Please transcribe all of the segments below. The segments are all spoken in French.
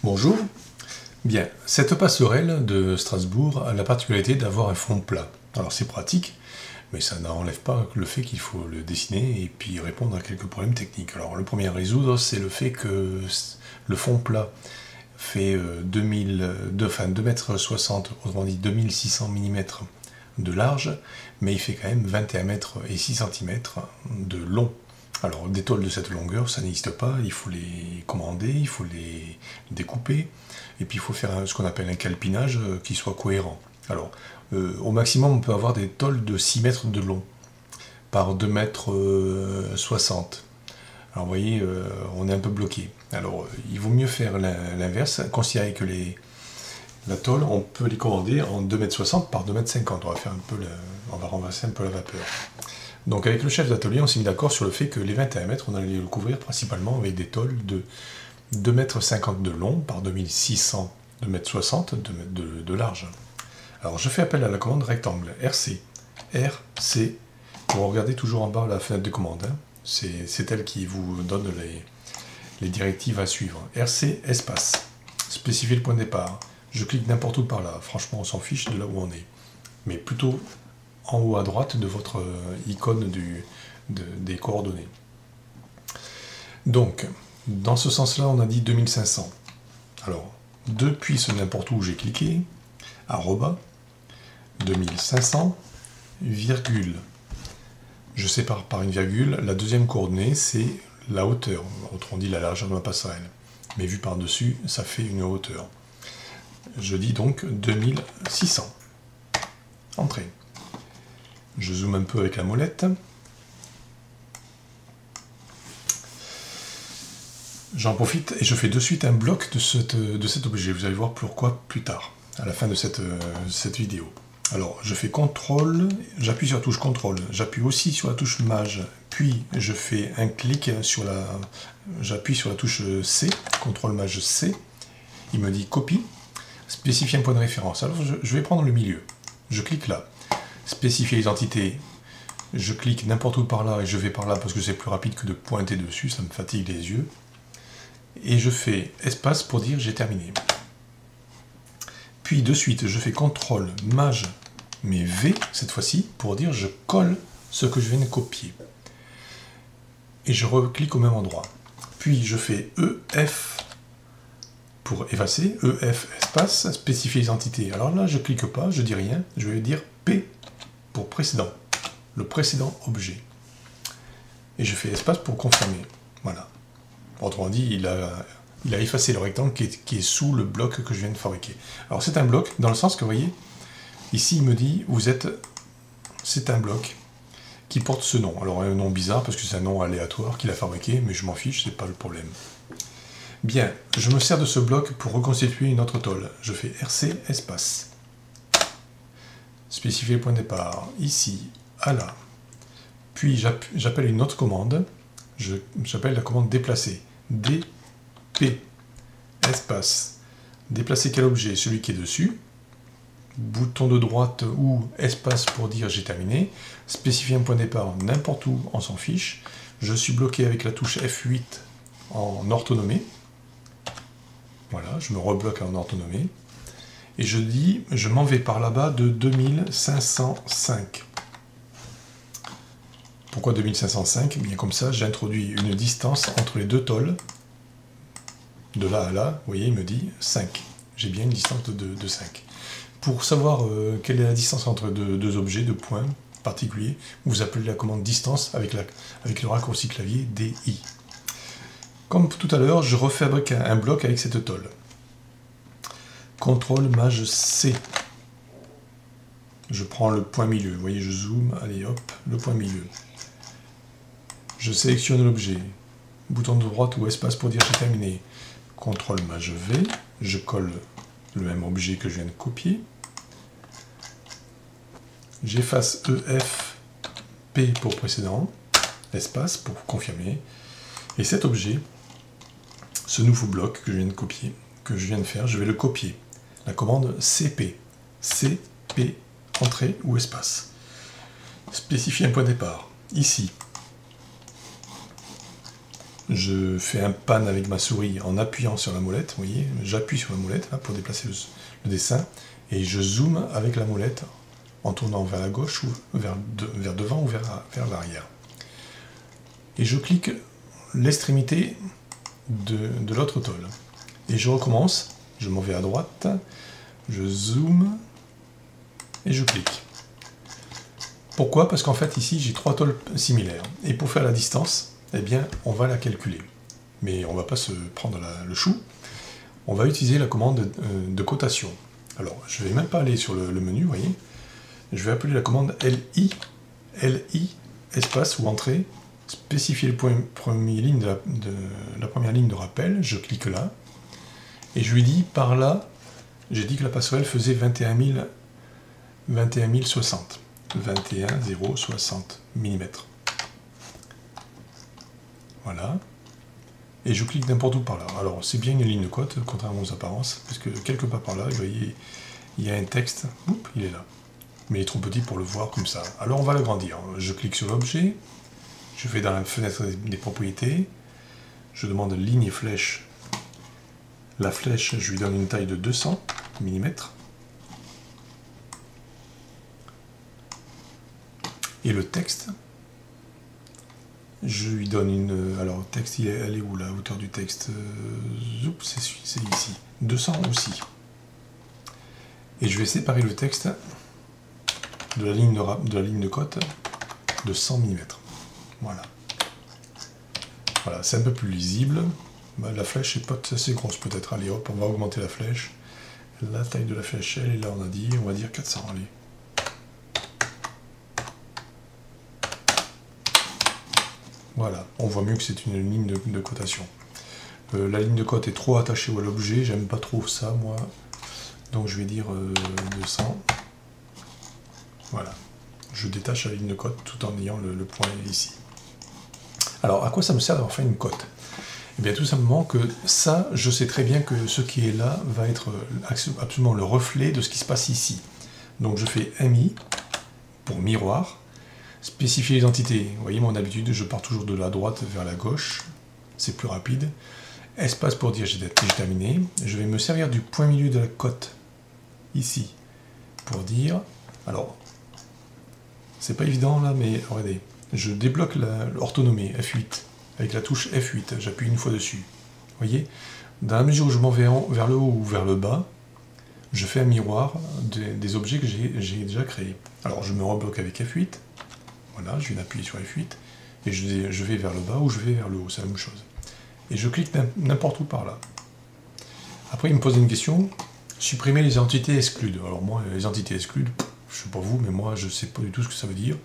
Bonjour. Bien, cette passerelle de Strasbourg a la particularité d'avoir un fond plat. Alors c'est pratique, mais ça n'enlève pas le fait qu'il faut le dessiner et puis répondre à quelques problèmes techniques. Alors le premier à résoudre, c'est le fait que le fond plat fait 2 mètres 60, autrement dit 2600 mm de large, mais il fait quand même 21 mètres et 6 cm de long. Alors des tôles de cette longueur, ça n'existe pas, il faut les commander, il faut les découper, et puis il faut faire ce qu'on appelle un calpinage qui soit cohérent. Alors au maximum on peut avoir des tôles de 6 mètres de long par 2 mètres 60. Alors vous voyez, on est un peu bloqué. Alors il vaut mieux faire l'inverse, considérer que la tôle, on peut les commander en 2 mètres 60 par 2 mètres 50. On va renverser un peu la vapeur. Donc avec le chef d'atelier, on s'est mis d'accord sur le fait que les 21 mètres, on allait le couvrir principalement avec des tôles de 2 mètres 50 de long par 2600, 2 mètres 60 de large. Alors je fais appel à la commande rectangle, RC. RC, vous regardez toujours en bas la fenêtre de commande. Hein. C'est elle qui vous donne les directives à suivre. RC, espace. Spécifier le point de départ. Je clique n'importe où par là. Franchement, on s'en fiche de là où on est. Mais plutôt en haut à droite de votre icône des coordonnées. Donc, dans ce sens-là, on a dit 2500. Alors, depuis ce n'importe où j'ai cliqué, arroba, 2500, virgule. Je sépare par une virgule. La deuxième coordonnée, c'est la hauteur. Autrement dit, la largeur de ma passerelle. Mais vu par-dessus, ça fait une hauteur. Je dis donc 2600. Entrée. Je zoome un peu avec la molette. J'en profite et je fais de suite un bloc de cet objet. Vous allez voir pourquoi plus tard, à la fin de cette vidéo. Alors, je fais CTRL, j'appuie sur la touche CTRL, j'appuie aussi sur la touche Maj, puis je fais un clic j'appuie sur la touche C, CTRL Maj C, il me dit copie, spécifier un point de référence. Alors, je vais prendre le milieu, je clique là. Spécifier les entités, je clique n'importe où par là et je vais par là parce que c'est plus rapide que de pointer dessus, ça me fatigue les yeux. Et je fais espace pour dire j'ai terminé. Puis de suite, je fais CTRL, Maj, mais V cette fois-ci, pour dire je colle ce que je viens de copier. Et je reclique au même endroit. Puis je fais EF pour effacer, EF espace, spécifier les entités. Alors là, je clique pas, je dis rien, je vais dire P pour précédent, le précédent objet. Et je fais espace pour confirmer. Voilà. Autrement dit, il a effacé le rectangle qui est sous le bloc que je viens de fabriquer. Alors c'est un bloc, dans le sens que vous voyez, ici il me dit, c'est un bloc qui porte ce nom. Alors un nom bizarre, parce que c'est un nom aléatoire qu'il a fabriqué, mais je m'en fiche, c'est pas le problème. Bien, je me sers de ce bloc pour reconstituer une autre tôle. Je fais RC espace. Spécifier le point de départ, ici, à là. Puis j'appelle une autre commande, j'appelle la commande déplacer. DP, espace. Déplacer quel objet? Celui qui est dessus. Bouton de droite ou espace pour dire j'ai terminé. Spécifier un point de départ n'importe où, on s'en fiche. Je suis bloqué avec la touche F8 en orthonomée. Voilà, je me rebloque en orthonomée. Et je dis, je m'en vais par là-bas de 2505. Pourquoi 2505? Bien comme ça, j'introduis une distance entre les deux tôles. De là à là, vous voyez, il me dit 5. J'ai bien une distance de 5. Pour savoir quelle est la distance entre deux objets, deux points particuliers, vous appelez la commande distance avec le raccourci clavier DI. Comme tout à l'heure, je refabrique un bloc avec cette tôle. CTRL Maj C. Je prends le point milieu. Vous voyez, je zoome. Allez, hop, le point milieu. Je sélectionne l'objet. Bouton de droite ou espace pour dire j'ai terminé. CTRL Maj V. Je colle le même objet que je viens de copier. J'efface EF P pour précédent. Espace pour confirmer. Et cet objet, ce nouveau bloc que je viens de copier, que je viens de faire, je vais le copier. La commande CP. CP, entrée ou espace. Spécifier un point de départ. Ici. je fais un pan avec ma souris en appuyant sur la molette, vous voyez, j'appuie sur la molette là, pour déplacer le dessin, et je zoome avec la molette en tournant vers la gauche, ou vers devant ou vers l'arrière. Et je clique l'extrémité de l'autre tôle. Et je recommence, je m'en vais à droite, je zoome, et je clique. Pourquoi? Parce qu'en fait ici j'ai 3 tôles similaires, et pour faire la distance, eh bien on va la calculer. Mais on ne va pas se prendre le chou, on va utiliser la commande de cotation. Alors je ne vais même pas aller sur le menu, vous voyez, je vais appeler la commande LI, espace ou entrée, spécifier le premier ligne de la première ligne de rappel, je clique là, et je lui dis par là, j'ai dit que la passerelle faisait 21 060 mm. Voilà. Et je clique n'importe où par là. Alors c'est bien une ligne de cote, contrairement aux apparences, parce que quelque part par là, vous voyez, il y a un texte, oups, il est là. Mais il est trop petit pour le voir comme ça. Alors on va l'agrandir. Je clique sur l'objet, je vais dans la fenêtre des propriétés, je demande ligne et flèche. La flèche, je lui donne une taille de 200 mm. Et le texte, je lui donne une... Alors, le texte, elle est où la hauteur du texte? C'est ici. 200 aussi. Et je vais séparer le texte de la ligne de cote de 100 mm. Voilà. Voilà, c'est un peu plus lisible. La flèche est pas assez grosse peut-être. Allez hop, on va augmenter la flèche. La taille de la flèche, elle est là, on va dire 400. Allez. Voilà, on voit mieux que c'est une ligne de cotation. La ligne de cote est trop attachée à l'objet, j'aime pas trop ça moi. Donc je vais dire 200. Voilà. Je détache la ligne de cote tout en ayant le point ici. Alors à quoi ça me sert d'avoir fait une cote? Eh bien tout simplement que ça, je sais très bien que ce qui est là va être absolument le reflet de ce qui se passe ici. Donc je fais MI pour miroir. Spécifier l'identité, vous voyez mon habitude, je pars toujours de la droite vers la gauche, c'est plus rapide. Espace pour dire j'ai terminé. Je vais me servir du point milieu de la cote, ici, pour dire, alors, c'est pas évident là, mais regardez, je débloque l'orthonomie F8, avec la touche F8, j'appuie une fois dessus. Vous voyez, dans la mesure où je m'en vais vers le haut ou vers le bas, je fais un miroir des objets que j'ai déjà créés. Alors je me rebloque avec F8, voilà, je viens d'appuyer sur F8, et je vais vers le bas ou je vais vers le haut, c'est la même chose. Et je clique n'importe où par là. Après, il me pose une question, supprimer les entités excludes. Alors moi, les entités excludes, je ne sais pas vous, mais moi, je ne sais pas du tout ce que ça veut dire.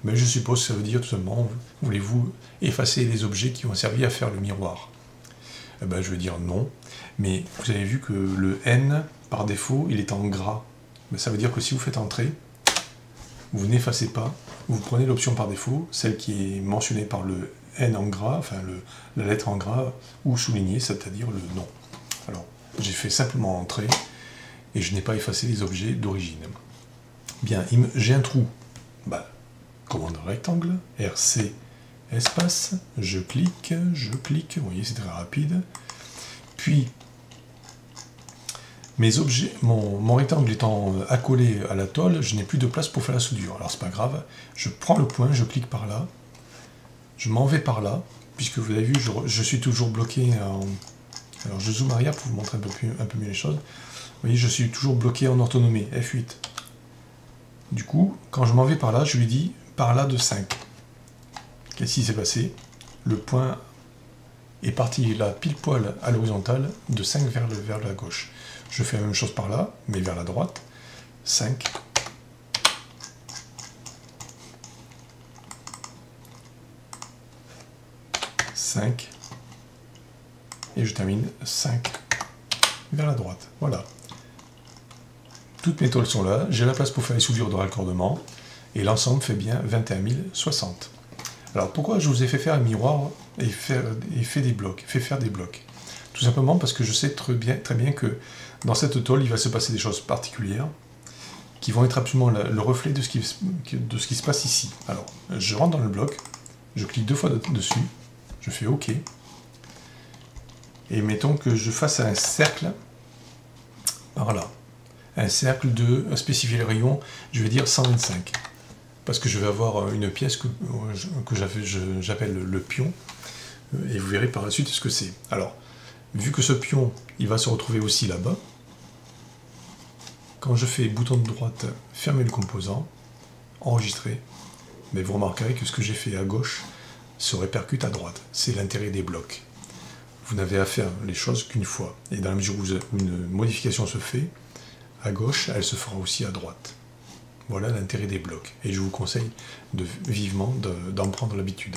Mais je suppose que ça veut dire tout simplement, voulez-vous effacer les objets qui ont servi à faire le miroir? Eh ben, je vais dire non. Mais vous avez vu que le N, par défaut, il est en gras. Mais ça veut dire que si vous faites entrer, vous n'effacez pas, vous prenez l'option par défaut, celle qui est mentionnée par le N en gras, enfin la lettre en gras, ou soulignée, c'est-à-dire le nom. Alors, j'ai fait simplement entrer, et je n'ai pas effacé les objets d'origine. Bien, j'ai un trou. Bah, commande rectangle, RC, espace, je clique, vous voyez, c'est très rapide. Puis, mes objets, mon rectangle étant accolé à la tôle, je n'ai plus de place pour faire la soudure. Alors c'est pas grave, je prends le point, je clique par là, je m'en vais par là, puisque vous avez vu, je suis toujours bloqué en... Alors je zoome arrière pour vous montrer un peu mieux les choses. Vous voyez, je suis toujours bloqué en orthonomie, F8. Du coup, quand je m'en vais par là, je lui dis par là de 5. Qu'est-ce qui s'est passé? Le point est parti là, pile poil à l'horizontale, de 5 vers la gauche. Je fais la même chose par là, mais vers la droite. 5. Et je termine 5 vers la droite. Voilà. Toutes mes tôles sont là. J'ai la place pour faire les soudures de raccordement. Et l'ensemble fait bien 21 060. Alors pourquoi je vous ai fait faire un miroir et fait faire des blocs? Tout simplement parce que je sais très bien que dans cette tôle, il va se passer des choses particulières qui vont être absolument le reflet de ce qui se passe ici. Alors, je rentre dans le bloc, je clique 2 fois dessus, je fais OK, Et mettons que je fasse un cercle par là. Un cercle de spécifier le rayon, je vais dire 125. Parce que je vais avoir une pièce que j'appelle le pion. Et vous verrez par la suite ce que c'est. Alors, vu que ce pion, il va se retrouver aussi là-bas, quand je fais bouton de droite, fermer le composant, enregistrer, mais vous remarquerez que ce que j'ai fait à gauche se répercute à droite. C'est l'intérêt des blocs. Vous n'avez à faire les choses qu'une fois. Et dans la mesure où une modification se fait, à gauche, elle se fera aussi à droite. Voilà l'intérêt des blocs. Et je vous conseille vivement d'en prendre l'habitude.